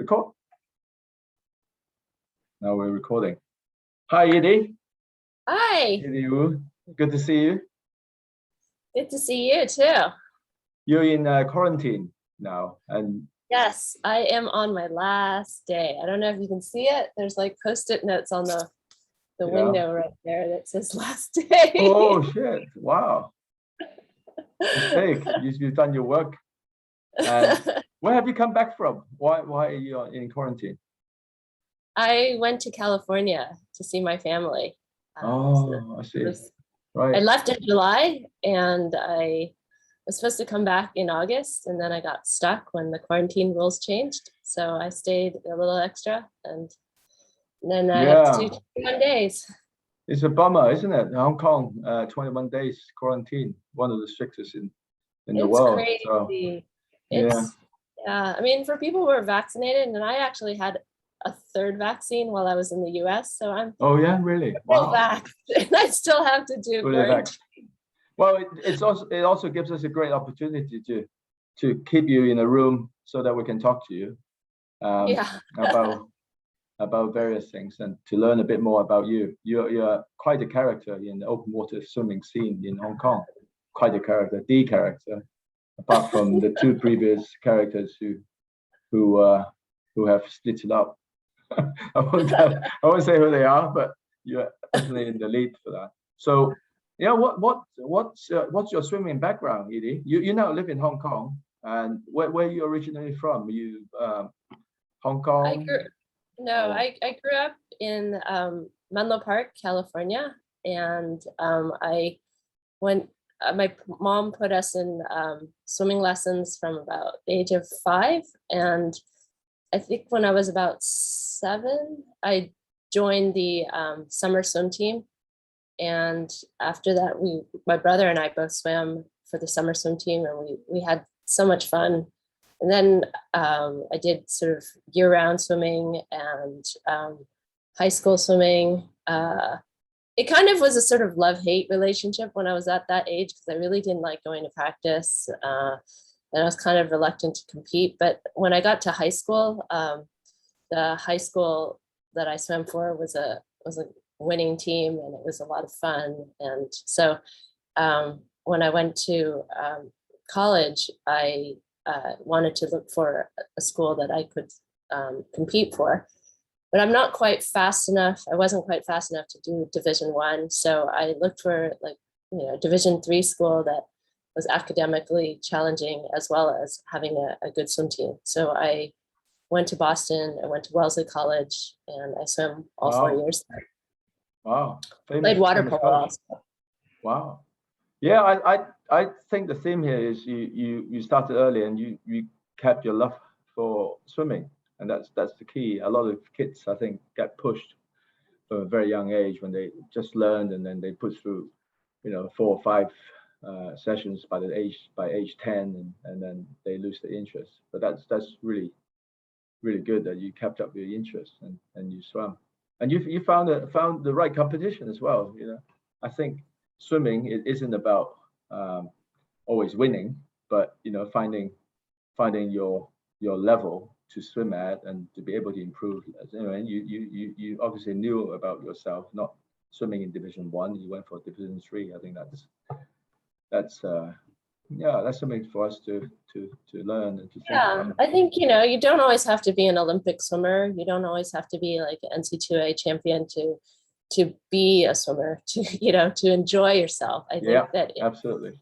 Record. Now we're recording. Hi, Edie. Hi. Edie Hu. Good to see you. Good to see you too. You're in quarantine now, and yes, I am on my last day. I don't know if you can see it. There's like post-it notes on the window right there that says last day. Oh shit! Wow. Mistake. You've done your work. And where have you come back from? Why are you in quarantine? I went to California to see my family. I see. Right. I left in July and I was supposed to come back in August, and then I got stuck when the quarantine rules changed. So I stayed a little extra, and then I had to do 21 days. It's a bummer, isn't it? Hong Kong, 21 days quarantine, one of the strictest in the world. It's crazy. So, yeah. I mean, for people who are vaccinated, and I actually had a third vaccine while I was in the US. So I'm really? Wow. And I still have to do quarantine. Well, it also gives us a great opportunity to keep you in a room so that we can talk to you about various things and to learn a bit more about you. You're quite a character in the open water swimming scene in Hong Kong. Quite a character, the character, apart from the two previous characters who have split it up. I won't say who they are, but you're definitely in the lead for that. So, yeah, what's your swimming background, Edie? You now live in Hong Kong, and where are you originally from? You Hong Kong? I grew up in Menlo Park, California, and I went. My mom put us in swimming lessons from about the age of 5, and I think when I was about 7, I joined the summer swim team. And after that, my brother and I both swam for the summer swim team, and we had so much fun. And then I did sort of year-round swimming and high school swimming. It kind of was a sort of love-hate relationship when I was at that age, because I really didn't like going to practice. And I was kind of reluctant to compete. But when I got to high school, the high school that I swam for was a winning team, and it was a lot of fun. And so when I went to college, I wanted to look for a school that I could compete for. But I'm not quite fast enough. I wasn't quite fast enough to do Division 1. So I looked for Division 3 school that was academically challenging, as well as having a good swim team. So I went to Boston, I went to Wellesley College, and I swam all 4 years there. Wow. Played water polo also. Wow. Yeah, I think the theme here is you started early and you kept your love for swimming, and that's the key. A lot of kids, I think, get pushed from a very young age when they just learned, and then they put through 4 or 5 sessions by age 10, and then they lose the interest. But that's really good that you kept up your interest and you swam, and you found the right competition as well. I think swimming, it isn't about always winning, but finding your level to swim at and to be able to improve. And you obviously knew about yourself, not swimming in Division 1. You went for Division 3. I think that's something for us to learn and to think about. I think you don't always have to be an Olympic swimmer. You don't always have to be like an NC2A champion to be a swimmer, to enjoy yourself. I think that absolutely,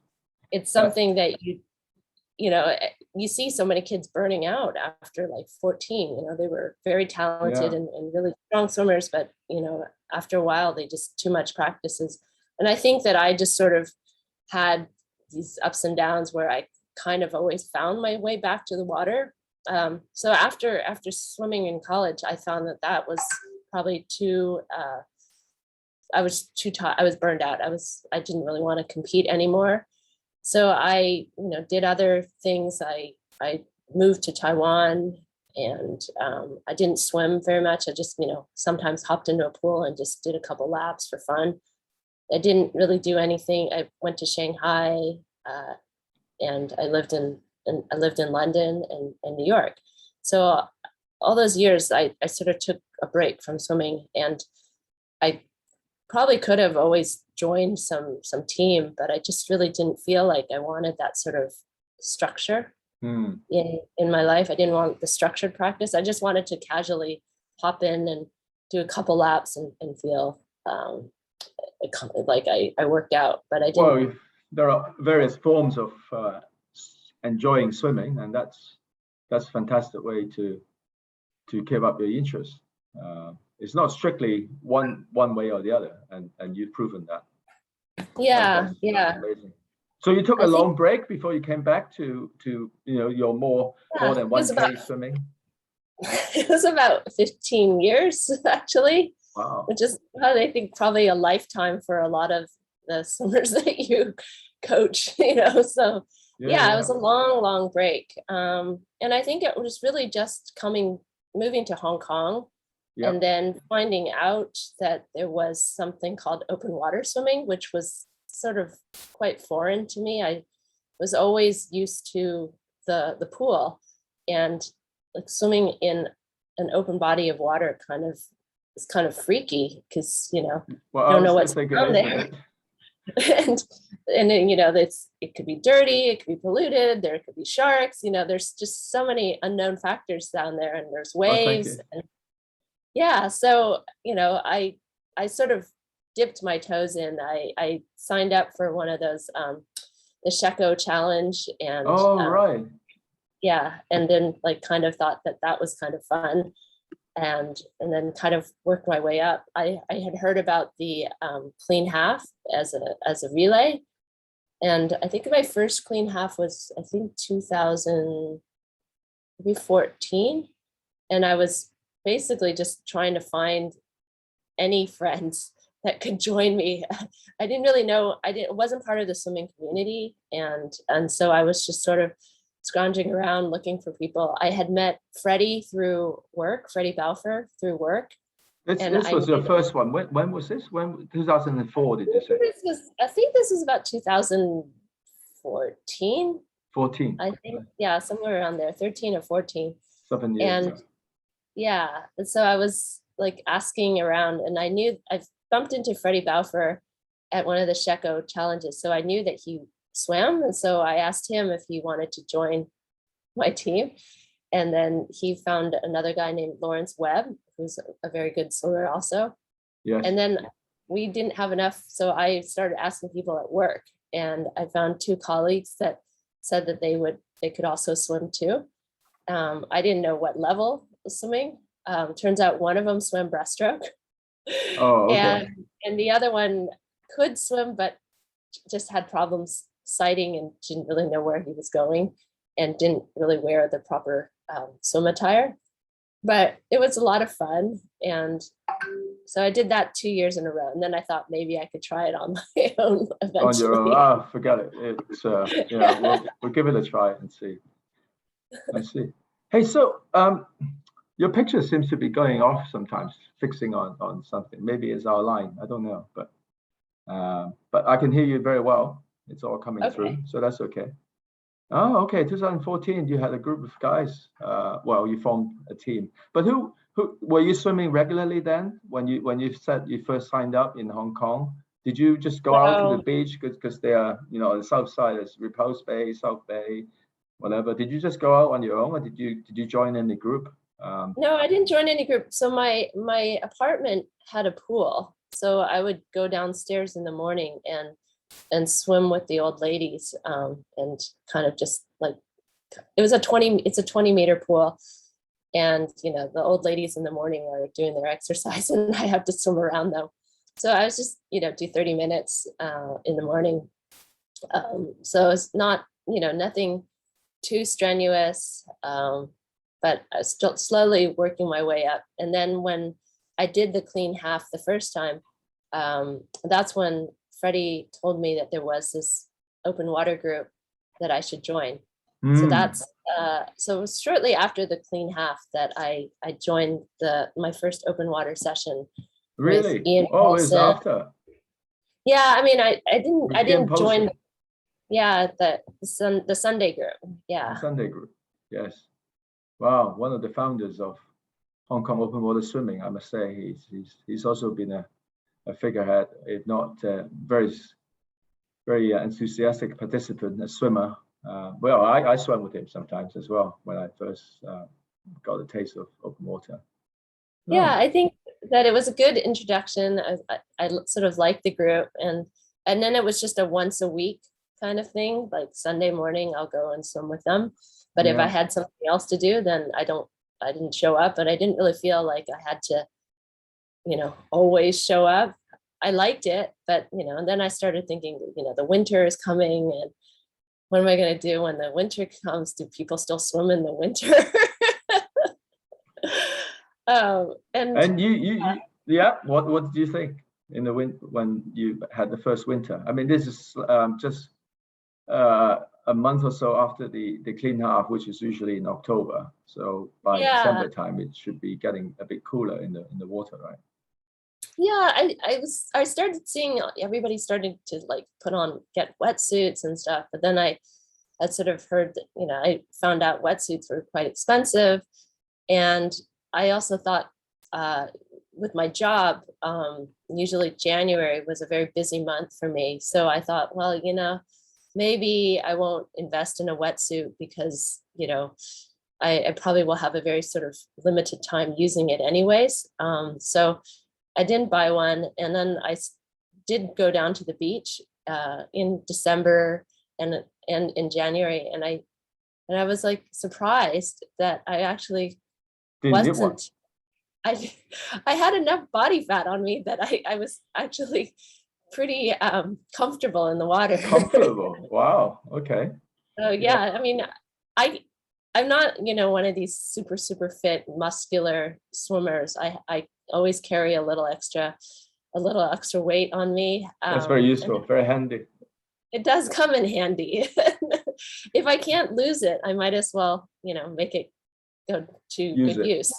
it's something that you see so many kids burning out after like 14. They were very talented and really strong swimmers, but after a while they just too much practices. And I think that I just sort of had these ups and downs where I kind of always found my way back to the water. So after swimming in college, I found that was probably too. I was too tired. I was burned out. I didn't really want to compete anymore. So I, did other things. I moved to Taiwan, and I didn't swim very much. I just, sometimes hopped into a pool and just did a couple laps for fun. I didn't really do anything. I went to Shanghai, and I lived in London and New York. So all those years, I sort of took a break from swimming, and I probably could have always joined some team, but I just really didn't feel like I wanted that sort of structure in my life. I didn't want the structured practice. I just wanted to casually hop in and do a couple laps and feel like I worked out, but I didn't. Well, there are various forms of enjoying swimming, and that's a fantastic way to keep up your interest. It's not strictly one way or the other, and you've proven that. That's amazing. So you took a long break before you came back to your more than 1K swimming. It was about 15 years actually. Wow. Which is, I think, probably a lifetime for a lot of the swimmers that you coach. So it was a long break. And I think it was really just moving to Hong Kong. Yep. And then finding out that there was something called open water swimming, which was sort of quite foreign to me. I was always used to the pool, and like swimming in an open body of water is kind of freaky, because you don't know what's down there. and then it could be dirty, it could be polluted, there could be sharks, there's just so many unknown factors down there, and there's waves. So I sort of dipped my toes in. I signed up for one of those the Sheco challenge, and right. And then kind of thought that was kind of fun, and then kind of worked my way up. I had heard about the clean half as a relay, and I think my first clean half was 2014, and I was basically just trying to find any friends that could join me. I didn't really know, wasn't part of the swimming community, and so I was just sort of scrounging around looking for people. I had met Freddie Balfour through work. This was your first one. When was this? 2004, did you say? I think this is about 2014. 14. I think, somewhere around there, 13 or 14. 7 years. And so I was asking around, and I knew I bumped into Freddie Balfour at one of the Sheco challenges. So I knew that he swam. And so I asked him if he wanted to join my team. And then he found another guy named Lawrence Webb, who's a very good swimmer also. Yes. And then we didn't have enough. So I started asking people at work, and I found 2 colleagues that said that they could also swim too. I didn't know what level of swimming. Turns out one of them swam breaststroke. Oh, okay. And the other one could swim, but just had problems sighting and didn't really know where he was going, and didn't really wear the proper swim attire. But it was a lot of fun, and so I did that 2 years in a row, and then I thought maybe I could try it on my own eventually. On your own? Forget it. It's we'll give it a try and see. I see. Hey, so your picture seems to be going off sometimes, fixing on something. Maybe it's our line. I don't know, but I can hear you very well. It's all coming through, so that's okay. Oh, okay. 2014, you had a group of guys. You formed a team. But who were you swimming regularly then? When you said you first signed up in Hong Kong, did you just go out to the beach because they are, on the south side, there's Repulse Bay, South Bay, whatever. Did you just go out on your own, or did you join any group? No, I didn't join any group. So my apartment had a pool, so I would go downstairs in the morning and swim with the old ladies, and kind of just it's a 20-meter pool, and the old ladies in the morning are doing their exercise, and I have to swim around them. So I was just do 30 minutes in the morning. So it's not nothing too strenuous, but I was still slowly working my way up. And then when I did the clean half the first time, that's when Freddie told me that there was this open water group that I should join. So that's so it was shortly after the clean half that I joined my first open water session. Really? With Ian it was after. Yeah, I mean, I didn't join. Yeah, the Sunday group. Yeah. The Sunday group. Yes. Wow, one of the founders of Hong Kong open water swimming. I must say he's also been a figurehead, if not very enthusiastic participant, a swimmer. Well, I swam with him sometimes as well when I first got a taste of open water. Yeah, I think that it was a good introduction. I sort of liked the group, and then it was just a once a week kind of thing. Like Sunday morning, I'll go and swim with them. But if I had something else to do, then I didn't show up. But I didn't really feel like I had to, always show up. I liked it, but and then I started thinking, the winter is coming, and what am I going to do when the winter comes? Do people still swim in the winter? And what did you think in the winter when you had the first winter? I mean, this is just a month or so after the clean half, which is usually in October. So by December time, it should be getting a bit cooler in the water, right? Yeah, I started seeing everybody starting to get wetsuits and stuff, but then I had sort of heard that, I found out wetsuits were quite expensive. And I also thought with my job, usually January was a very busy month for me. So I thought, well, maybe I won't invest in a wetsuit because, I probably will have a very sort of limited time using it anyways. So I didn't buy one. And then I did go down to the beach in December and in January. And I was like surprised that I actually wasn't. I had enough body fat on me that I was actually pretty comfortable in the water. Comfortable. Wow. Okay. So yeah, I mean, I'm not, one of these super fit muscular swimmers. I always carry a little extra weight on me. That's very useful, very handy. It does come in handy. If I can't lose it, I might as well, make it go to good use.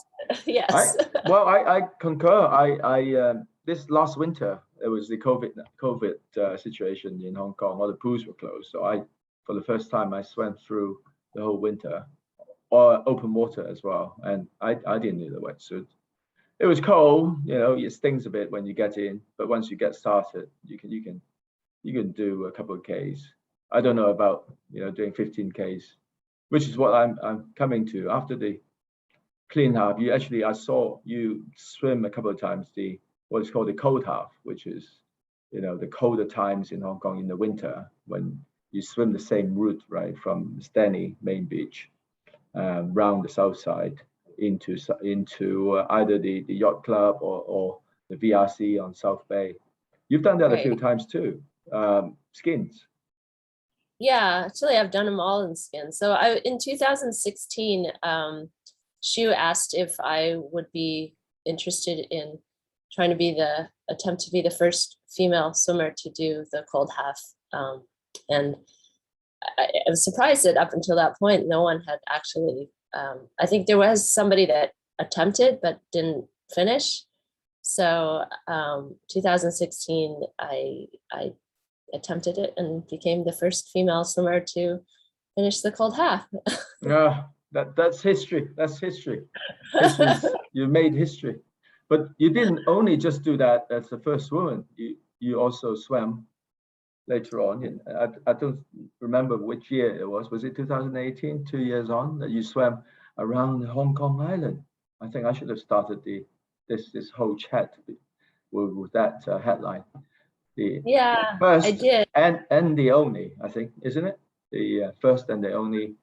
Yes. I concur. I this last winter, it was the COVID situation in Hong Kong. All the pools were closed. So for the first time, I swam through the whole winter, or open water as well. And I didn't need a wetsuit. It was cold, it stings a bit when you get in, but once you get started, you can do a couple of Ks. I don't know about doing 15 Ks, which is what I'm coming to after the clean half. I saw you swim a couple of times what is called the cold half, which is the colder times in Hong Kong in the winter when you swim the same route, right, from Stanley main beach round the south side into either the yacht club or the VRC on South Bay. You've done that a few times too. Skins. Yeah, actually, I've done them all in skins. So in 2016, Shu asked if I would be interested in trying to attempt to be the first female swimmer to do the cold half. And I was surprised that up until that point, no one had actually, I think there was somebody that attempted but didn't finish. So 2016, I attempted it and became the first female swimmer to finish the cold half. Yeah, that's history. That's history. You made history. But you didn't only just do that as the first woman. You also swam later on. I don't remember which year it was. Was it 2018, 2 years on, that you swam around Hong Kong Island? I think I should have started this whole chat with that headline. First, I did. And the only, I think, isn't it? The first and the only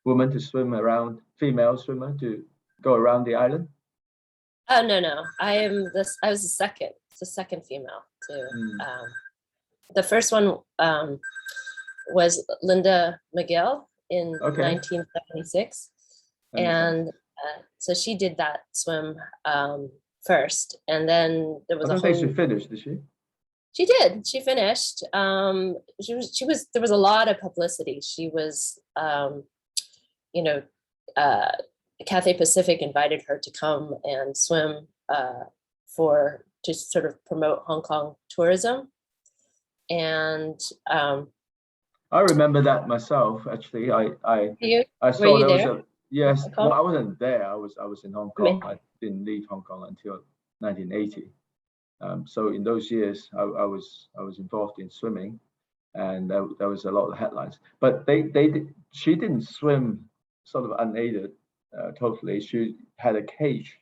woman to swim around, female swimmer to go around the island. Oh no, I was the second female to. The first one was Linda McGill in 1976, and so she did that swim first, and then there was I don't think she finished, did she? She did. She finished. She was. There was a lot of publicity. She was, Cathay Pacific invited her to come and swim to sort of promote Hong Kong tourism. And I remember that myself. Actually, I saw there was Yes. Hong Well, Kong? I wasn't there. I was in Hong I mean, Kong. I didn't leave Hong Kong until 1980. So in those years, I was involved in swimming, and there was a lot of headlines. But she didn't swim sort of unaided totally. She had a cage.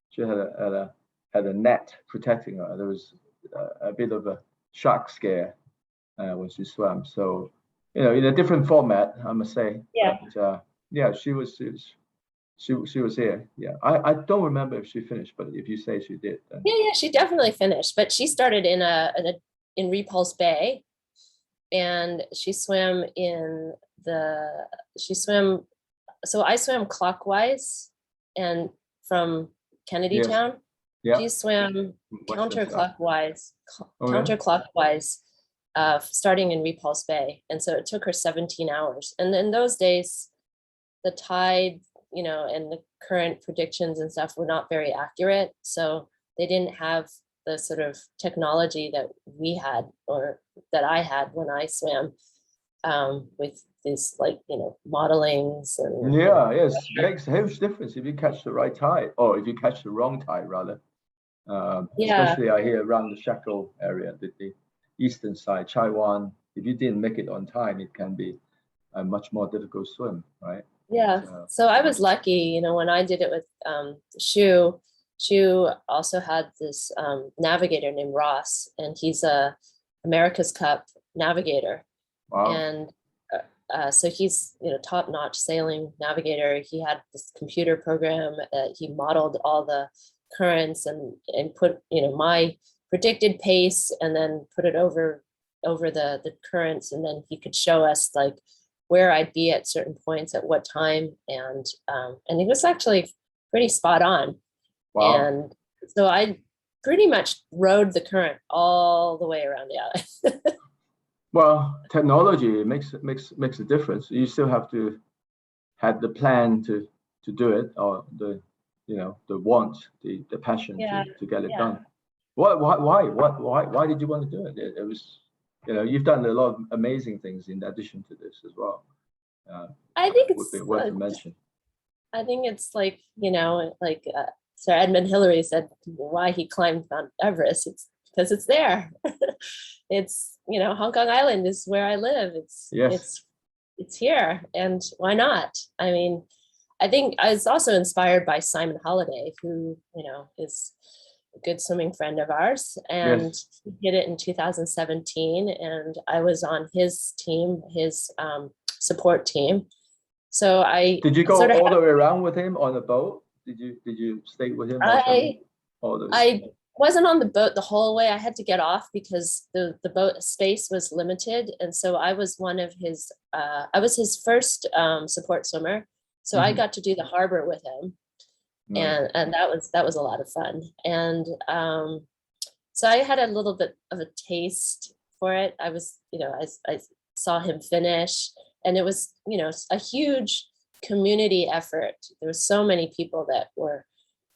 She had a net protecting her. There was a bit of a shark scare when she swam. So in a different format, I must say. yeah. But yeah, she was here. Yeah, I don't remember if she finished, but if you say she did, then Yeah, she definitely finished, but she started in Repulse Bay, and she swam in she swam. So I swam clockwise, and from Kennedy yes, Town, yeah, she swam Western side. Oh yeah, counterclockwise, starting in Repulse Bay, and so it took her 17 hours. And in those days, the tide, and the current predictions and stuff were not very accurate. So they didn't have the sort of technology that we had or that I had when I swam, with this modelings and yeah, yes. Makes a huge difference if you catch the right tide, or if you catch the wrong tide, rather. yeah, Especially I hear around the Shackle area, the eastern side, Chaiwan. If you didn't make it on time, it can be a much more difficult swim, right? yeah. So, So I was lucky, when I did it with Shu. Shu also had this navigator named Ross, and he's a America's Cup navigator. wow, And so he's top-notch sailing navigator. He had this computer program. He modeled all the currents and put my predicted pace, and then put it over the currents, and then he could show us like where I'd be at certain points at what time, and he was actually pretty spot on. wow. And so I pretty much rode the current all the way around the island. Well, technology makes a difference. You still have to have the plan to do it, or the want, the passion Yeah, to get it yeah. done. Why did you want to do it? It was, you've done a lot of amazing things in addition to this as well. I think Would be it's worth to mention. I think it's like, Sir Edmund Hillary said why he climbed Mount Everest. It's because it's there. It's, Hong Kong Island is where I live. Yes. It's here, and why not? I mean, I think I was also inspired by Simon Holliday, who, is a good swimming friend of ours, and Yes. he did it in 2017, and I was on his team, his support team. So I Did you go sort of all the way around with him on the boat? Did you stay with him or something? All those. I wasn't on the boat the whole way. I had to get off because the boat space was limited, and so I was one of his. I was his first support swimmer, so I got to do the harbor with him, Nice. and that was a lot of fun. And so I had a little bit of a taste for it. I was, I saw him finish, and it was, a huge community effort. There were so many people that were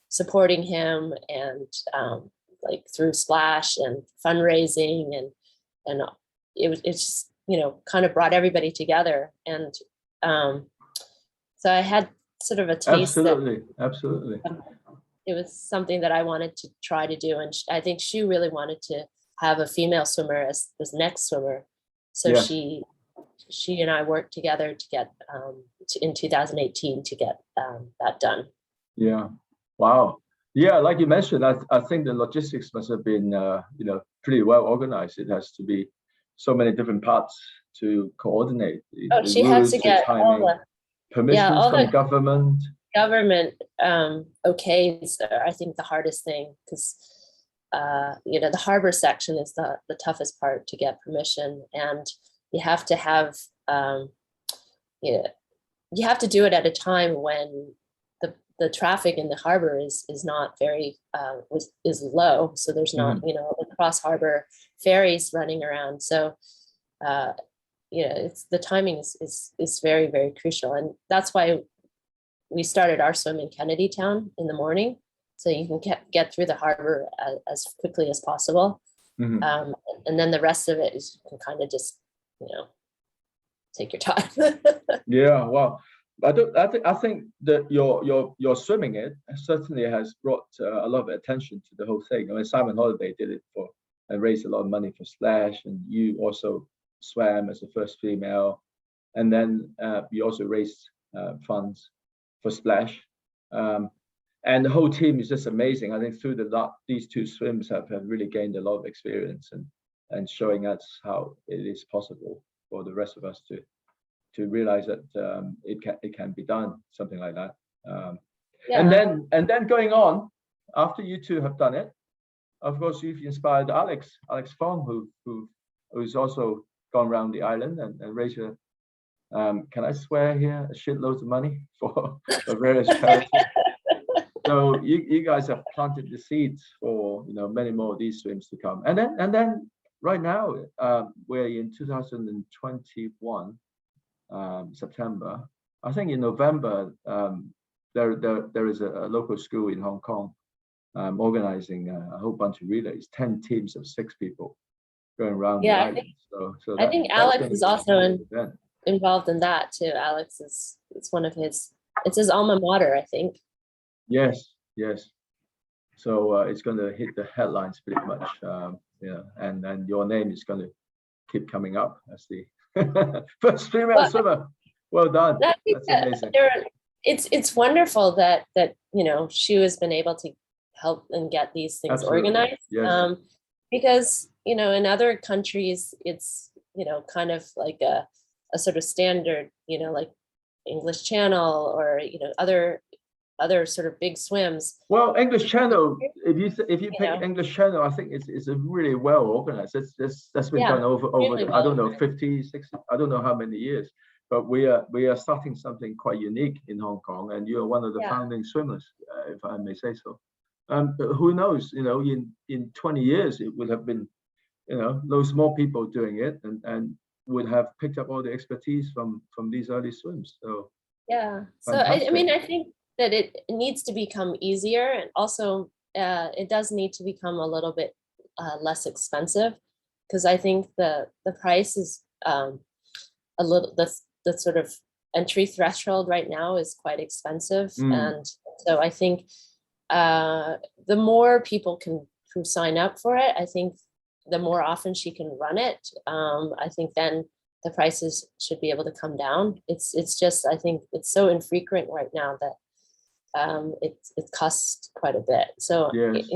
supporting him, and like through Splash and fundraising, and it's just, kind of brought everybody together. And so I had sort of a taste that Absolutely. it was something that I wanted to try to do. And I think she really wanted to have a female swimmer as next swimmer. So Yes. she and I worked together to get in 2018 to get that done. Yeah. Wow. Yeah, like you mentioned, I think the logistics must have been pretty well organized. It has to be so many different parts to coordinate Oh, the she had routes, to the get timing, permissions all from the government. government okays are, I think, the hardest thing, because the harbor section is the toughest part to get permission, and you have to have you have to do it at a time when the traffic in the harbor is not very is low, so there's not the cross harbor ferries running around. So it's the timing is very, very crucial, and that's why we started our swim in Kennedy Town in the morning, so you can get through the harbor as quickly as possible. And then the rest of it is you can kind of just take your time. Yeah, well, I think that your swimming it certainly has brought a lot of attention to the whole thing. I mean, Simon Holiday did it for and raised a lot of money for Splash, and you also swam as the first female, and then you also raised funds for Splash. And the whole team is just amazing. I think through these two swims have really gained a lot of experience and showing us how it is possible for the rest of us to realize that it can be done, something like that. And then going on, after you two have done it, of course you've inspired Alex Fong, who's also gone around the island and raised can I swear here, shitloads of money for various charities. So you guys have planted the seeds for many more of these swims to come. And then right now we're in 2021 September. I think in November there is a local school in Hong Kong organizing a whole bunch of relays, 10 teams of 6 people going around the island. So I think Alex is also involved in that too. Alex it's one of his alma mater, I think. Yes. So it's going to hit the headlines pretty much. And your name is going to keep coming up as the first female swimmer. Well done. That's amazing. It's wonderful that she has been able to help and get these things organized. Yes. Because in other countries it's kind of like a sort of standard, like English Channel or other sort of big swims. Well, English Channel, if you pick English Channel, I think it's a really well organized. That's been done over really I don't know 50, 60, I don't know how many years, but we are starting something quite unique in Hong Kong, and you're one of the founding swimmers, if I may say so. But who knows? In 20 years it would have been loads more people doing it and would have picked up all the expertise from these early swims. So so I mean, I think that it needs to become easier, and also it does need to become a little bit less expensive, because I think the price is a little the sort of entry threshold right now is quite expensive. And so I think the more people who sign up for it, I think the more often she can run it, I think then the prices should be able to come down. It's just, I think it's so infrequent right now that it costs quite a bit. So yes.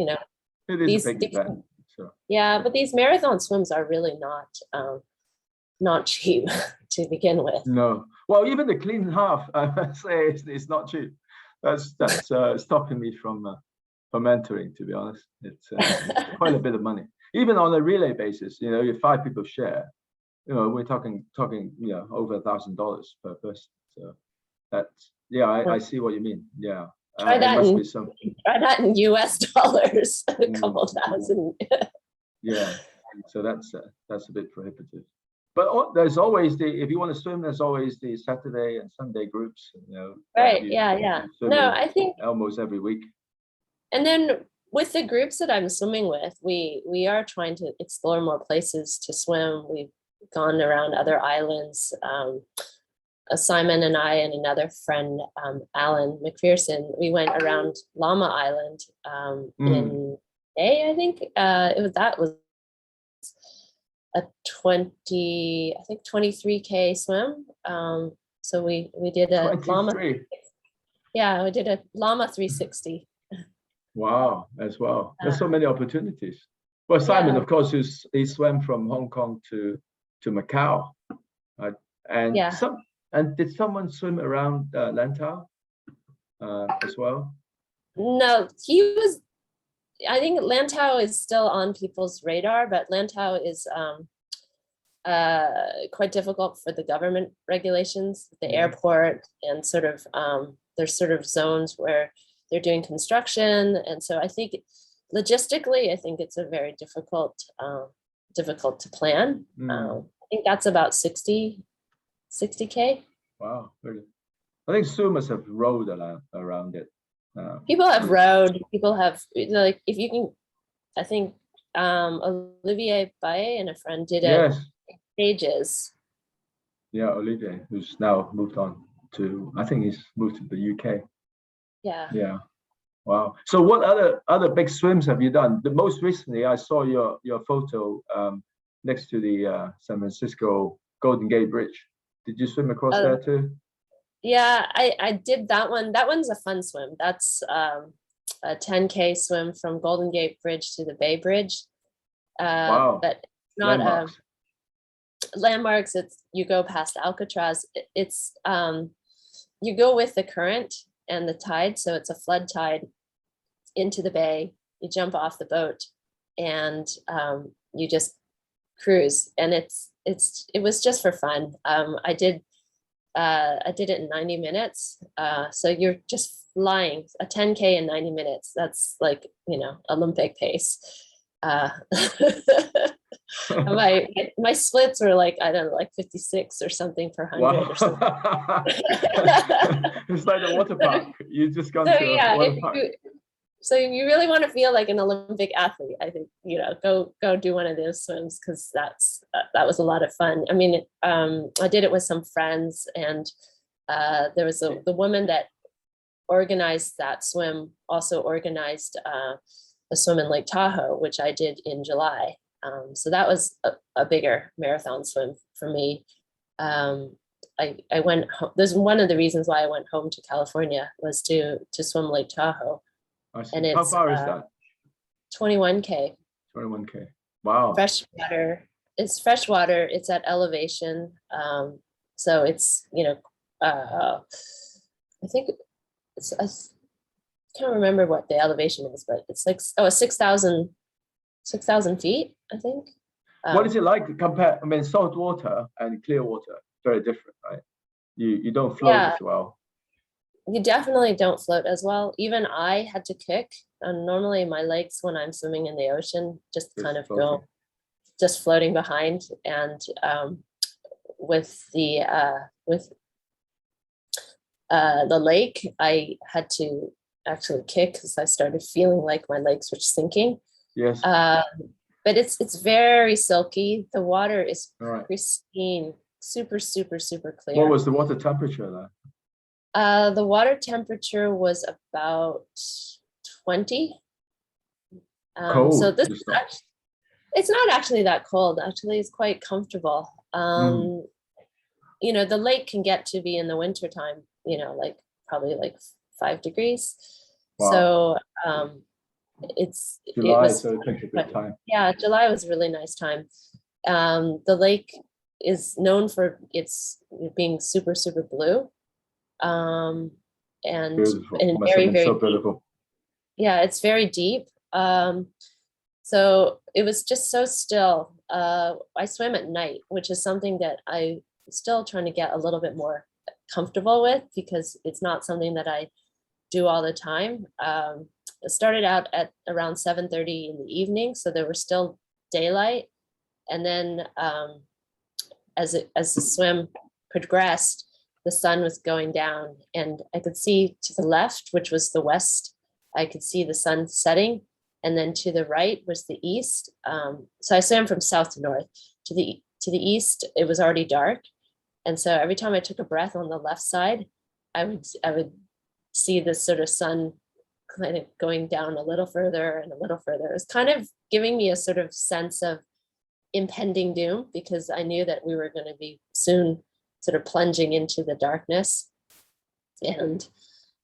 It is a big event. So. Yeah, but these marathon swims are really not cheap to begin with. No, well, even the clean half, I must say, it's not cheap. That's stopping me from entering. To be honest, it's quite a bit of money. Even on a relay basis, if 5 people share, we're talking over $1,000 per person. So that's I see what you mean. Yeah. Try that in US dollars, a couple thousand. Yeah, so that's a bit prohibitive. But there's always if you want to swim, there's always the Saturday and Sunday groups. Right. Yeah. No, I think almost every week. And then with the groups that I'm swimming with, we are trying to explore more places to swim. We've gone around other islands. Simon and I and another friend, Alan McPherson, we went around Llama Island in May, I think. That was a 23K swim. So we did a 23. Llama. Yeah, we did a Llama 360. Wow, as well. There's so many opportunities. Well, Simon, of course, he swam from Hong Kong to Macau, and did someone swim around Lantau as well? No, I think Lantau is still on people's radar, but Lantau is quite difficult for the government regulations, the airport, and sort of there's sort of zones where they're doing construction, and so I think logistically, I think it's a very difficult to plan. I think that's about 60K. Wow, really? I think swimmers have rowed around it. People have rowed. People have, like, if you can, I think Olivier Baye and a friend did it. Stages. Yeah, Olivier, who's now moved on to, I think he's moved to the UK. Yeah. Yeah. Wow. So what other big swims have you done? The most recently, I saw your photo next to the San Francisco Golden Gate Bridge. Did you swim across there too? Yeah, I did that one. That one's a fun swim. That's a 10K swim from Golden Gate Bridge to the Bay Bridge. Wow. But not Landmarks. Landmarks. It's you go past Alcatraz. It's you go with the current and the tide, so it's a flood tide into the bay. You jump off the boat, and you just cruise. And it was just for fun. I did it in 90 minutes. So you're just flying a 10K in 90 minutes. That's like, Olympic pace. My splits were like, I don't know, like 56 or something per 100 or something. It's like a water park. You just gone So to yeah, a water park. so if you really want to feel like an Olympic athlete, I think, go do one of those swims, because that was a lot of fun. I mean, I did it with some friends, and there was the woman that organized that swim also organized a swim in Lake Tahoe, which I did in July. So that was a bigger marathon swim for me. I went home. There's one of the reasons why I went home to California was to swim Lake Tahoe. And How far is that? 21K. 21K. Wow. Freshwater. It's freshwater. It's at elevation. So it's, I think I can't remember what the elevation is, but it's like 6,000 feet, I think. What is it like compared? I mean, salt water and clear water, very different, right? You don't float as well. You definitely don't float as well. Even I had to kick. And normally my legs, when I'm swimming in the ocean, just kind of floating. go, just floating behind. And with the lake, I had to actually kick because I started feeling like my legs were sinking. Yes. But it's very silky. The water is pristine, super, super, super clear. What was the water temperature there? The water temperature was about 20. Cold. So this is it's not actually that cold. Actually, it's quite comfortable. The lake can get to be in the wintertime, like probably like 5 degrees. Wow. So July, so it takes a good time. Yeah, July was a really nice time. The lake is known for its being super, super blue. And Beautiful. very, very so deep. beautiful. Yeah, it's very deep. So it was just so still. I swam at night, which is something that I'm still trying to get a little bit more comfortable with, because it's not something that I do all the time. It started out at around 7:30 in the evening, so there was still daylight. And then as the swim progressed, the sun was going down, and I could see to the left, which was the west, I could see the sun setting, and then to the right was the east. So I swam from south to north. To the east, it was already dark, and so every time I took a breath on the left side, I would see this sort of sun kind of going down a little further and a little further. It was kind of giving me a sort of sense of impending doom, because I knew that we were going to be soon sort of plunging into the darkness. And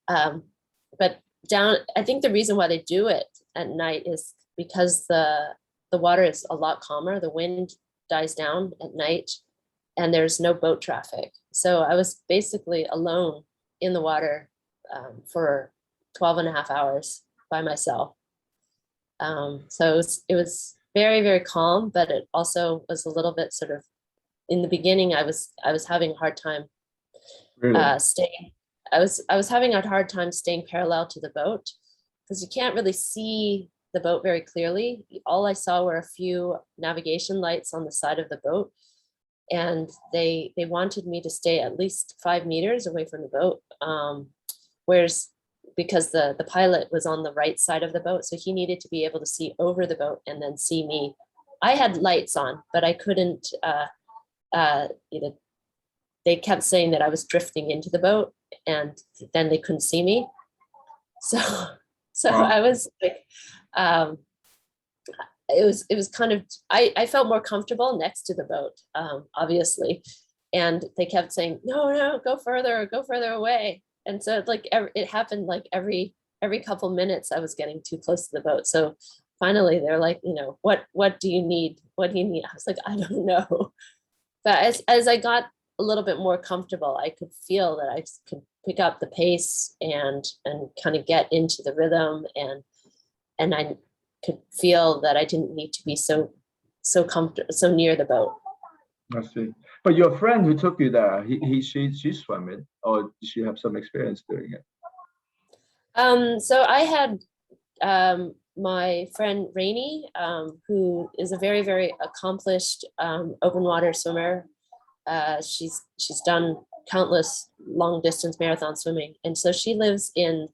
but I think the reason why they do it at night is because the water is a lot calmer. The wind dies down at night, and there's no boat traffic. So I was basically alone in the water for 12 and a half hours by myself. So it was very, very calm, but it also was a little bit sort of, in the beginning, I was having a hard time staying. I was having a hard time staying parallel to the boat, because you can't really see the boat very clearly. All I saw were a few navigation lights on the side of the boat, and they wanted me to stay at least 5 meters away from the boat. Whereas because the pilot was on the right side of the boat, so he needed to be able to see over the boat and then see me. I had lights on, but I couldn't they kept saying that I was drifting into the boat, and then they couldn't see me. So Wow. I was like, it was kind of, I felt more comfortable next to the boat, obviously. And they kept saying, no, go further away. And so like it happened like every couple minutes I was getting too close to the boat. So finally they're like, what do you need? What do you need? I was like, I don't know. But as I got a little bit more comfortable, I could feel that I could pick up the pace and kind of get into the rhythm, and I could feel that I didn't need to be so comfortable, so near the boat. I see. But your friend who took you there, she swam it, or did she have some experience doing it? So I had my friend Rainey, who is a very, very accomplished open water swimmer. She's done countless long distance marathon swimming, and so she lives in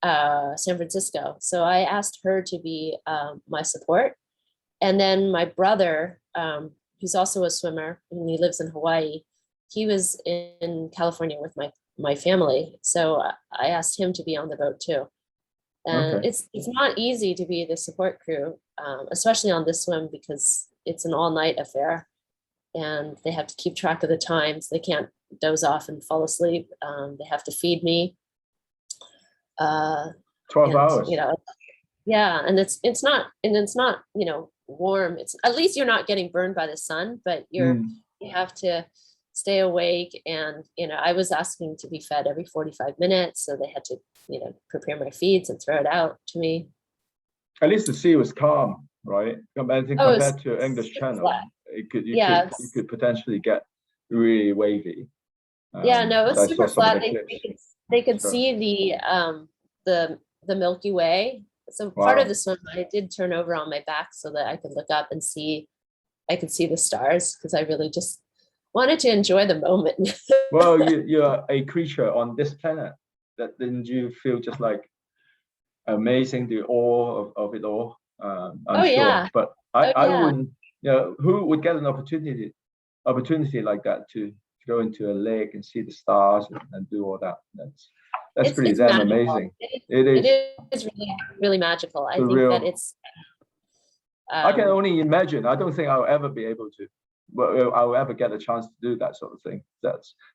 San Francisco. So I asked her to be my support, and then my brother, who's also a swimmer, and he lives in Hawaii. He was in California with my family, so I asked him to be on the boat too. And Okay. it's not easy to be the support crew, especially on this swim, because it's an all-night affair, and they have to keep track of the times. They can't doze off and fall asleep. They have to feed me. 12 hours. Yeah, and it's not warm. It's at least you're not getting burned by the sun, but you have to stay awake. And I was asking to be fed every 45 minutes, so they had to prepare my feeds and throw it out to me. At least the sea was calm, right? I think compared to English Channel, you could potentially get really wavy. Yeah, no, it was super flat. They could see the Milky Way. So part of the swim, I did turn over on my back so that I could look up and I could see the stars, because I really just wanted to enjoy the moment. Well, you're a creature on this planet. That didn't you feel just like amazing, the awe of it all? I'm sure. Yeah. But I wouldn't. Who would get an opportunity like that to go into a lake and see the stars and do all that? That's pretty damn amazing. It is really, really magical. I think that it's. I can only imagine. I don't think I'll ever be able to. Well, I'll ever get a chance to do that sort of thing.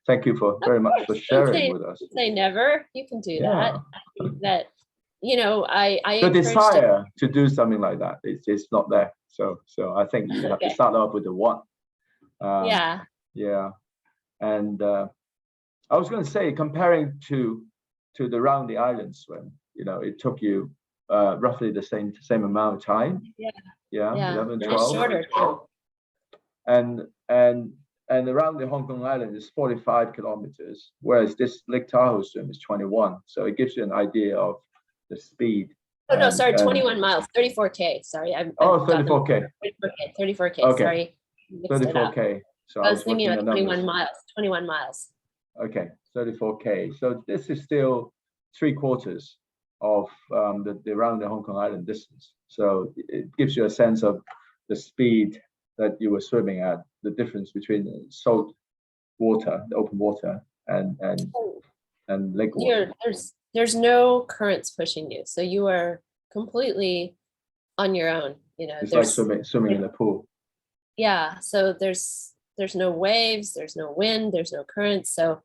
Thank you very much for sharing with us. Say never. You can do that. I think that I the desire to do something like that is not there. So I think you have to start off with the one. Yeah. And I was going to say, comparing to the round the island swim, it took you roughly the same amount of time. Yeah. 11, 12. Shorter too. And around the Hong Kong Island is 45 kilometers, whereas this Lake Tahoe swim is 21. So it gives you an idea of the speed. Oh, no, sorry, 21 miles, 34K. Sorry. 34K. 34K, okay. Sorry. 34K. So I was thinking of 21 miles. 21 miles. Okay, 34K. So this is still 3/4 of the around the Hong Kong Island distance. So it gives you a sense of the speed that you were swimming at, the difference between salt water, the open water, and lake water. There's no currents pushing you, so you are completely on your own. It's like swimming in a pool. Yeah, so there's no waves, there's no wind, there's no currents. So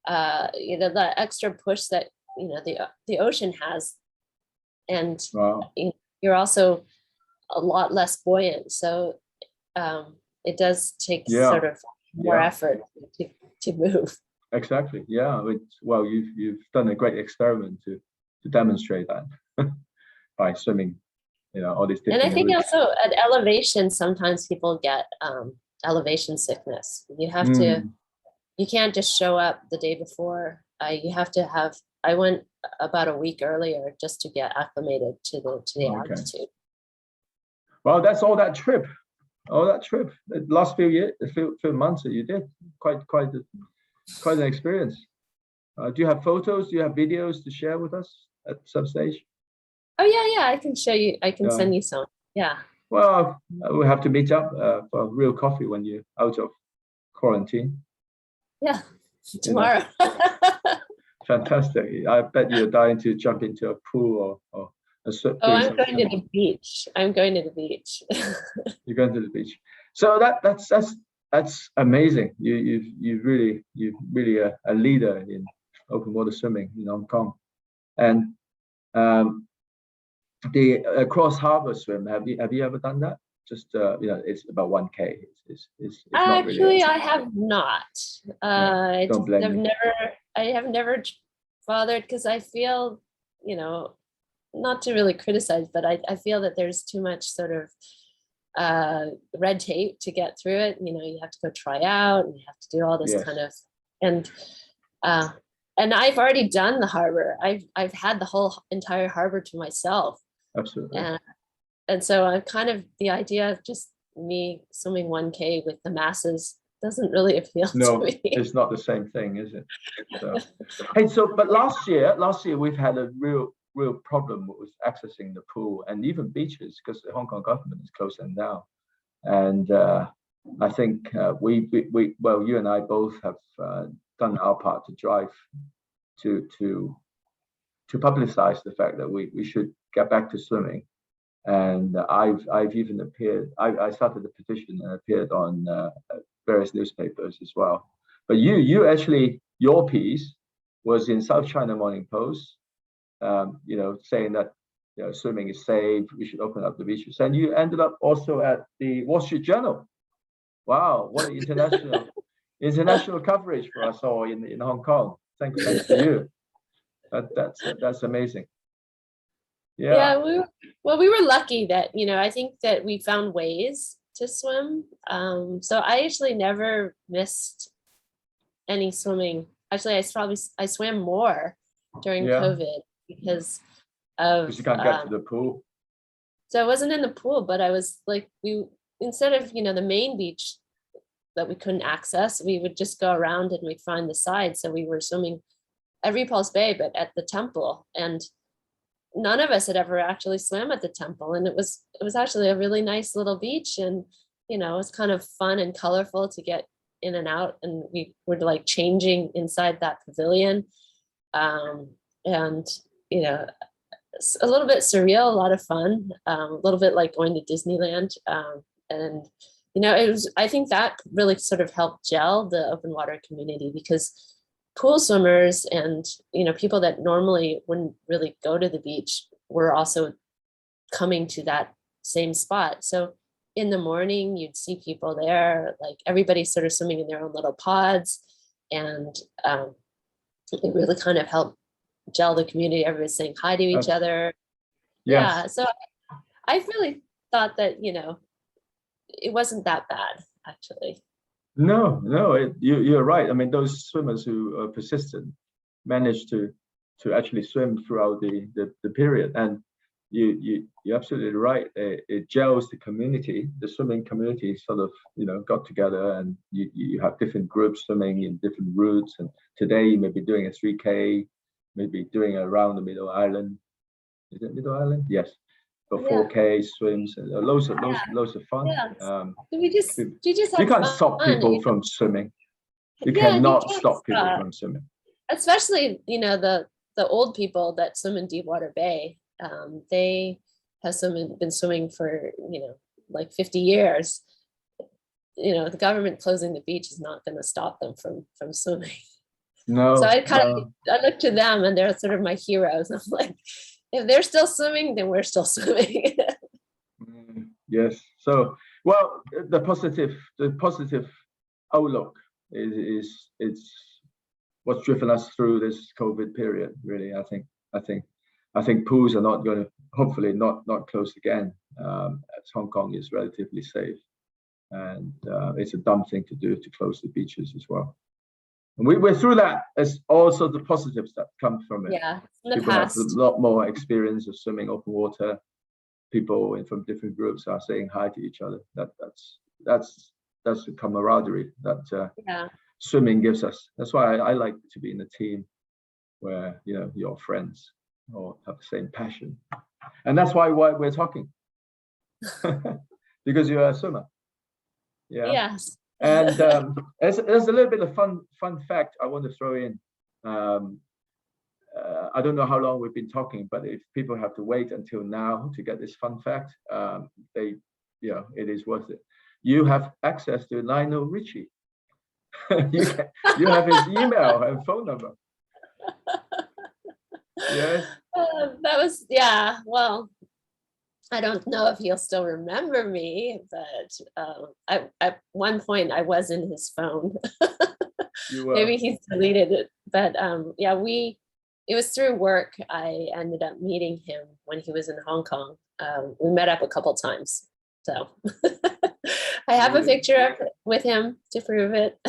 the extra push that the ocean has, and you're also a lot less buoyant. So it does take sort of more effort to move. Exactly. Yeah. Well, you've done a great experiment to demonstrate that by swimming, all these different. And I think also at elevation, sometimes people get elevation sickness. You have to. You can't just show up the day before. You have to have. I went about a week earlier just to get acclimated to the altitude. Well, that's all that trip. The last few months that you did, quite an experience. Do you have photos? Do you have videos to share with us at some stage? Oh yeah, I can show you. I can send you some. Yeah. Well, we'll have to meet up for real coffee when you're out of quarantine. Yeah, You know? tomorrow. Fantastic. I bet you're dying to jump into a pool or Oh, doing I'm some going to swimming. the beach. I'm going to the beach. You're going to the beach. So that's amazing. You're really a leader in open water swimming in Hong Kong. And the cross harbor swim, have you ever done that? Just it's about 1K. It's not really. Actually, I have not. Don't blame me. I have never bothered because I feel, not to really criticize, but I feel that there's too much sort of red tape to get through it. You have to go try out and you have to do all this Yes. kind of, and I've already done the harbor. I've had the whole entire harbor to myself. Absolutely. And so I'm kind of, the idea of just me swimming 1K with the masses doesn't really appeal to me. It's not the same thing, is it? So, but last year we've had a real problem with accessing the pool and even beaches because the Hong Kong government has closed them down. And I think you and I both have done our part to drive to publicize the fact that we should get back to swimming. And I've even appeared. I started a petition and appeared on various newspapers as well. But you actually, your piece was in South China Morning Post, saying that swimming is safe. We should open up the beaches. And you ended up also at the Wall Street Journal. Wow, what an international coverage for us all in Hong Kong. Thanks to you. That's amazing. Yeah, we were lucky that, I think that we found ways to swim. So I actually never missed any swimming. Actually, I swam more during COVID because you can't get to the pool. So I wasn't in the pool, but I was like, instead of, the main beach that we couldn't access, we would just go around and we'd find the side. So we were swimming at Repulse Bay, but at the temple. And none of us had ever actually swam at the temple. And it was actually a really nice little beach. And, it was kind of fun and colorful to get in and out. And we were like changing inside that pavilion. And, a little bit surreal, a lot of fun, a little bit like going to Disneyland. And, I think that really sort of helped gel the open water community because pool swimmers and, people that normally wouldn't really go to the beach were also coming to that same spot. So in the morning, you'd see people there, like everybody's sort of swimming in their own little pods. And it really kind of helped gel the community. Everybody's saying hi to each other. Yes. Yeah. So I really thought that, it wasn't that bad, actually. No, you're right. I mean, those swimmers who are persistent managed to actually swim throughout the period. And you're absolutely right. It gels the community. The swimming community sort of, got together, and you have different groups swimming in different routes. And today you may be doing a 3K, maybe doing around the Middle Island. Is it Middle Island? Yes. For 4K swims and loads of fun. Yeah. You just you can't stop people from swimming. You cannot stop people from swimming. Especially, the old people that swim in Deepwater Bay. They have been swimming for, like 50 years. The government closing the beach is not going to stop them from swimming. No. So I look to them and they're sort of my heroes. I'm like, if they're still swimming, then we're still swimming. Yes. So, well, the positive outlook is what's driven us through this COVID period. Really, I think pools are not going to, hopefully not close again. As Hong Kong is relatively safe, and it's a dumb thing to do to close the beaches as well. And we're through that. There's also the positives that come from it. Yeah, in the People past. have a lot more experience of swimming open water. People from different groups are saying hi to each other. That's the camaraderie that swimming gives us. That's why I like to be in a team where you're friends or have the same passion, and that's why we're talking because you're a swimmer. Yeah. Yes. And there's a little bit of fun fact I want to throw in. I don't know how long we've been talking, but if people have to wait until now to get this fun fact, it is worth it. You have access to Lionel Richie. you have his email and phone number. Yes. That was, yeah, well, I don't know if he'll still remember me, but at one point I was in his phone. Maybe he's deleted it, but yeah, it was through work. I ended up meeting him when he was in Hong Kong. We met up a couple times, so I have a picture with him to prove it.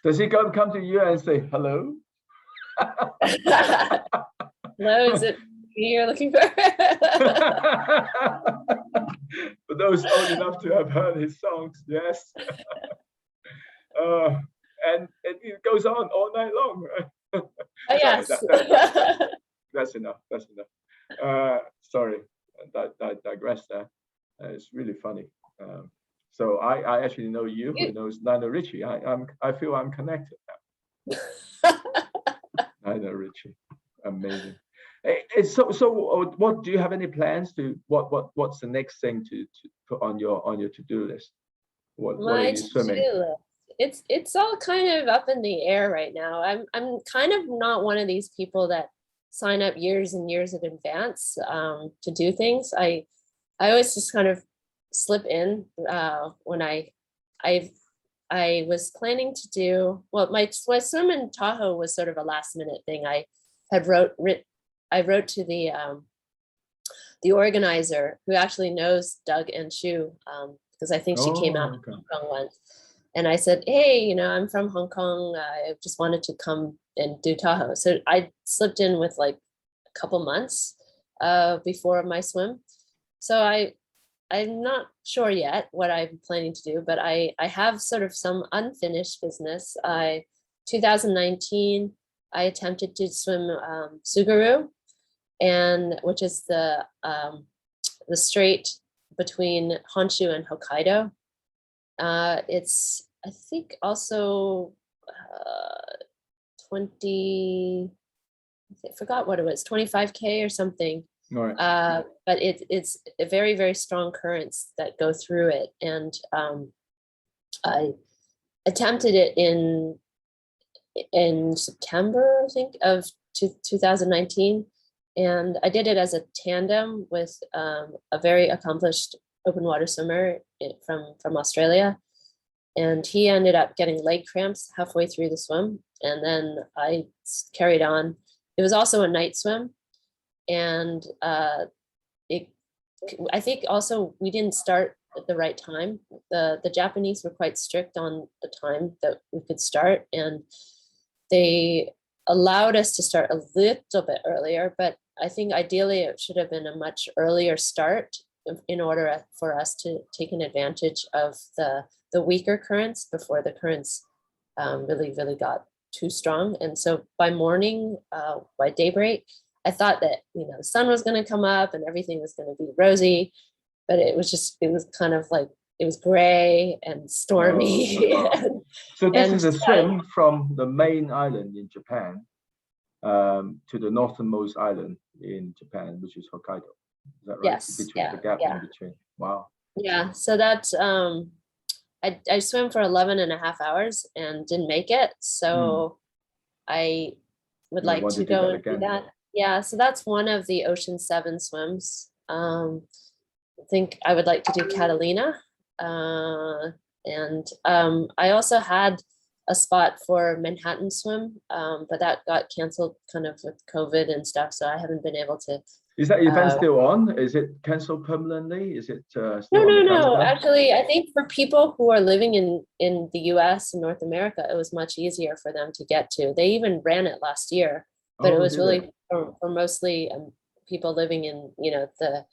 Does he come to you and say hello? Hello, is it me you're looking for? For those old enough to have heard his songs, yes. And it goes on all night long. Yes. That's enough. That's enough. Sorry, I digress there. It's really funny. So I actually know you, who knows Lionel Richie. I feel I'm connected now. Lionel Richie, amazing. So what do you have any plans to what's the next thing to put on your to-do list? What are you swimming? It's all kind of up in the air right now. I'm kind of not one of these people that sign up years and years in advance to do things. I always just kind of slip in when I was planning to do, well, my swim in Tahoe was sort of a last minute thing. I wrote to the organizer, who actually knows Doug and Shu, because I think she came out to Hong Kong once. And I said, hey, I'm from Hong Kong. I just wanted to come and do Tahoe. So I slipped in with like a couple months before my swim. So I'm not sure yet what I'm planning to do, but I have sort of some unfinished business. 2019, I attempted to swim Tsugaru, which is the strait between Honshu and Hokkaido. It's, I think, also 20, I forgot what it was, 25K or something. Right. But it's a very, very strong currents that go through it. And I attempted it in September, I think, of 2019. And I did it as a tandem with a very accomplished open water swimmer from Australia. And he ended up getting leg cramps halfway through the swim. And then I carried on. It was also a night swim. And I think also we didn't start at the right time. The Japanese were quite strict on the time that we could start. And they allowed us to start a little bit earlier, but I think ideally it should have been a much earlier start in order for us to take an advantage of the weaker currents before the currents really, really got too strong. And so by morning, by daybreak, I thought that, the sun was going to come up and everything was going to be rosy, but it was kind of like, it was gray and stormy. So this is a swim from the main island in Japan to the northernmost island in Japan, which is Hokkaido. Is that right? Yes. Between the gap in between. Wow. Yeah. So that's, I swam for 11.5 hours and didn't make it. So I would like to go and do that. Yeah. So that's one of the Ocean 7 swims. I think I would like to do Catalina. And I also had a spot for Manhattan swim, but that got canceled kind of with COVID and stuff. So I haven't been able to. Is that event still on? Is it canceled permanently? Is it still No. Actually, I think for people who are living in the US and North America, it was much easier for them to get to. They even ran it last year, but it was really for mostly people living in, the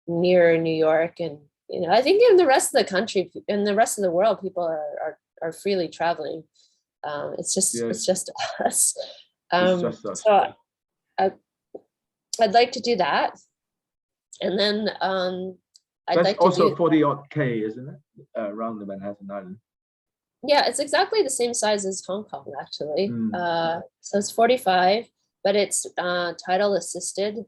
near New York. And, I think in the rest of the country, in the rest of the world, people are freely traveling. It's just us. So I'd like to do that. And then I'd That's like to also do 40 odd K, isn't it? Around the Manhattan Island. Yeah, it's exactly the same size as Hong Kong, actually. Mm. So it's 45, but it's tidal assisted.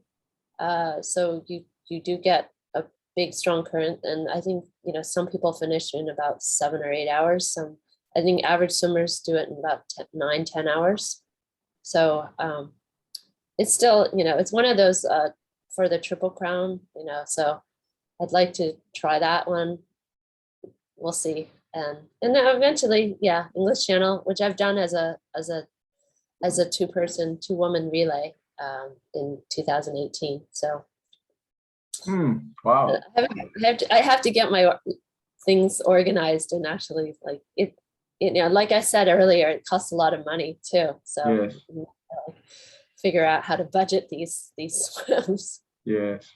So you do get a big strong current, and I think some people finish in about 7 or 8 hours. I think average swimmers do it in about 9, 10 hours. So it's still it's one of those for the Triple Crown. So I'd like to try that one. We'll see. And then eventually, yeah, English Channel, which I've done as a 2-person, 2-woman relay in 2018. So Wow. I have to get my things organized, and actually like it. Like I said earlier, it costs a lot of money too. So Yes. figure out how to budget these swims. Yes.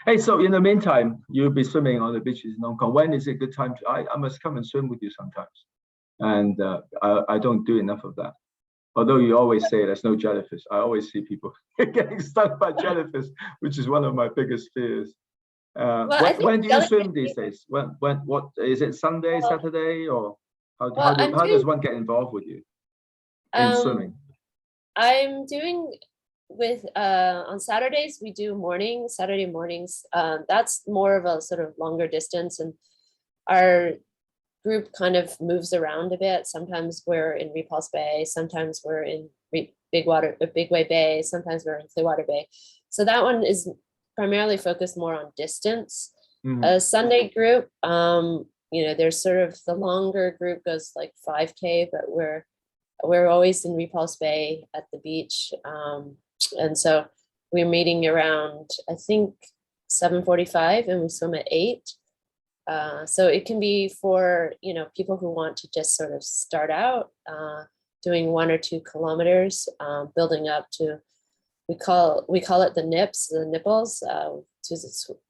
Hey, so in the meantime, you'll be swimming on the beaches in Hong Kong. When is a good time to? I must come and swim with you sometimes. And I don't do enough of that. Although you always say there's no jellyfish, I always see people getting stung by jellyfish, which is one of my biggest fears. When do you swim these days? What is it? Sunday, Saturday, or how does one get involved with you in swimming? I'm doing with on Saturdays we do Saturday mornings. That's more of a sort of longer distance, and our group kind of moves around a bit. Sometimes we're in Repulse Bay, sometimes we're in Bigway Bay, sometimes we're in Clearwater Bay. So that one is primarily focused more on distance. A Sunday group, there's sort of the longer group goes like 5K, but we're always in Repulse Bay at the beach. And so we're meeting around, I think, 7:45, and we swim at 8. So it can be for people who want to just sort of start out doing 1 or 2 kilometers, building up to we call it the nipples.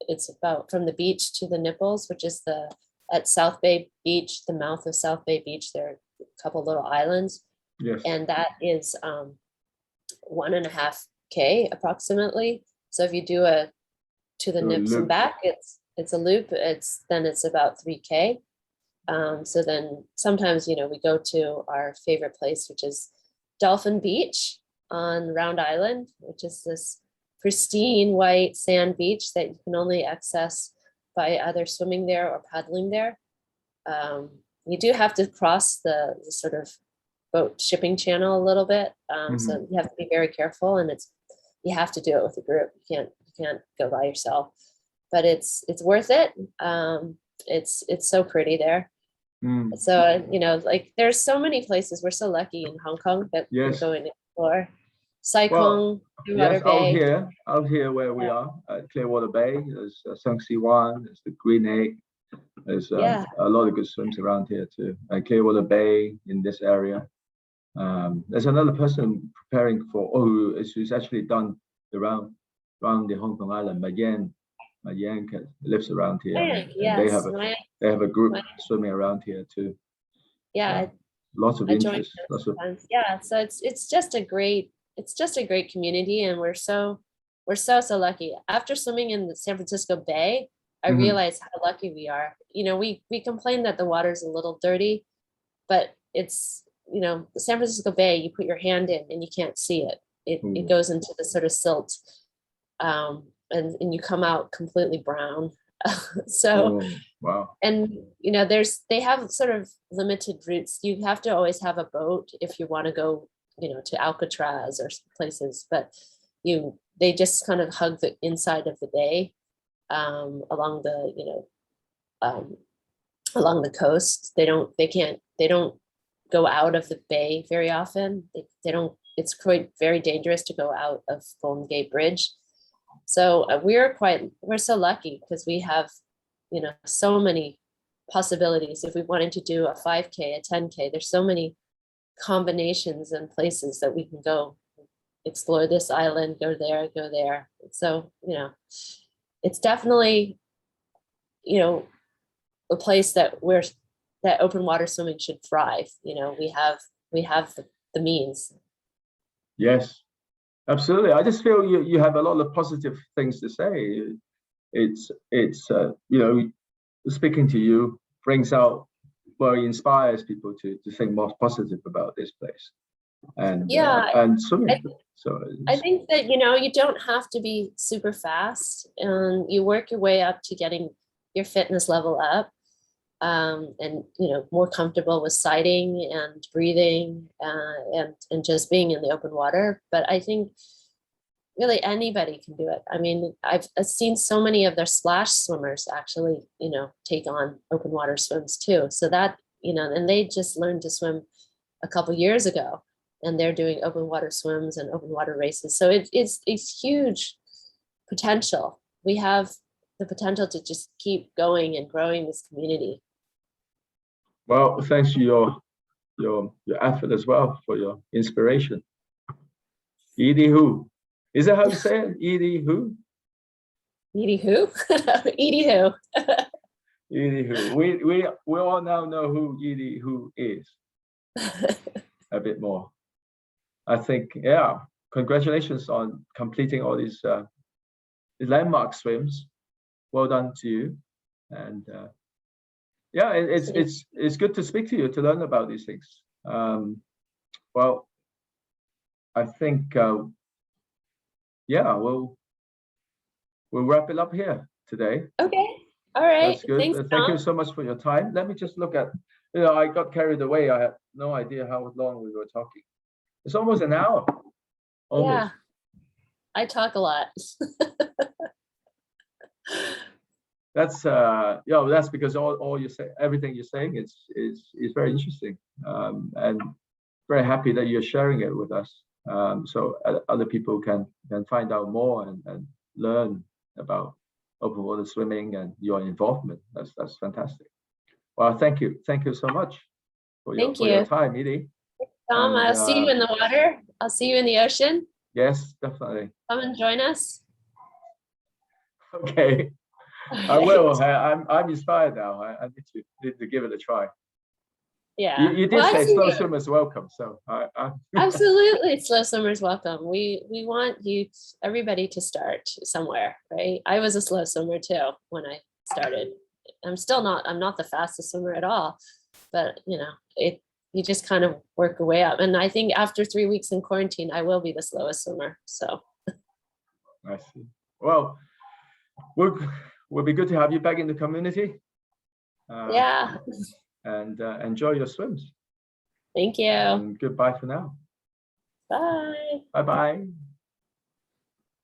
It's about from the beach to the nipples, which is at South Bay Beach, the mouth of South Bay Beach. There are a couple little islands. Yes. And that is 1.5K approximately. So if you do to the nips and back, it's a loop. It's about 3K. So then sometimes we go to our favorite place, which is Dolphin Beach on Round Island, which is this pristine white sand beach that you can only access by either swimming there or paddling there. You do have to cross the sort of boat shipping channel a little bit, so you have to be very careful, and you have to do it with a group. You can't go by yourself, but it's worth it. It's so pretty there. So like there's so many places. We're so lucky in Hong Kong that we go and explore. Sai Kung, Clearwater Bay. Out here where we are at Clearwater Bay, there's Sung Si Wan, there's the Green Egg. There's a lot of good swims around here too. Clearwater Bay in this area. There's another person preparing for who's actually done around the Hong Kong Island. My Yan lives around here. Yes, they have a group swimming around here too. Yeah, lots of interest. Yeah, so it's just a great community, and we're so lucky. After swimming in the San Francisco Bay, I realized how lucky we are. We complain that the water's a little dirty, but it's the San Francisco Bay, you put your hand in and you can't see it. It goes into the sort of silt, and you come out completely brown. So wow. And they have sort of limited routes. You have to always have a boat if you want to go to Alcatraz or places, but they just kind of hug the inside of the bay, along the coast. They don't go out of the bay very often. They don't. It's quite very dangerous to go out of Golden Gate Bridge. So we're so lucky because we have so many possibilities. If we wanted to do a 5K, a 10K, there's so many combinations and places that we can go explore this island, go there. So it's definitely a place that open water swimming should thrive. We have the means. Yes, absolutely. I just feel you have a lot of positive things to say. It's speaking to you brings out well, it inspires people to think more positive about this place and swimming. I think that, you don't have to be super fast, and you work your way up to getting your fitness level up, and more comfortable with sighting and breathing, and just being in the open water. But I think really anybody can do it. I mean, I've seen so many of their splash swimmers actually, take on open water swims too. So that, and they just learned to swim a couple years ago, and they're doing open water swims and open water races. So it's huge potential. We have the potential to just keep going and growing this community. Well, thanks to your effort as well, for your inspiration. Edie Hu. Is that how you say it? Edie Hu? Edie Hu? Edie Hu. Edie Hu. We all now know who Edie Hu is. A bit more. I think, yeah. Congratulations on completing all these landmark swims. Well done to you. And yeah, it's good to speak to you, to learn about these things. Well, I think yeah, we'll wrap it up here today. Okay. All right. That's good. Thanks, Thank you so much for your time. Let me just look at, I got carried away. I had no idea how long we were talking. It's almost an hour. Almost. Yeah. I talk a lot. That's that's because all you say, everything you're saying is very interesting, and very happy that you're sharing it with us, so other people can find out more and learn about open water swimming and your involvement. That's fantastic. Well, thank you so much for your time, Edie. Tom, I'll see you in the water. I'll see you in the ocean. Yes, definitely. Come and join us. Okay. I will. I'm inspired now. I need to give it a try. Yeah. You did say slow swimmers welcome, so absolutely, slow swimmers welcome. We want everybody to start somewhere, right? I was a slow swimmer too when I started. I'm not the fastest swimmer at all, but you just kind of work your way up. And I think after 3 weeks in quarantine, I will be the slowest swimmer. So I see. Well, would be good to have you back in the community. Yeah. And enjoy your swims. Thank you. And goodbye for now. Bye. Bye-bye.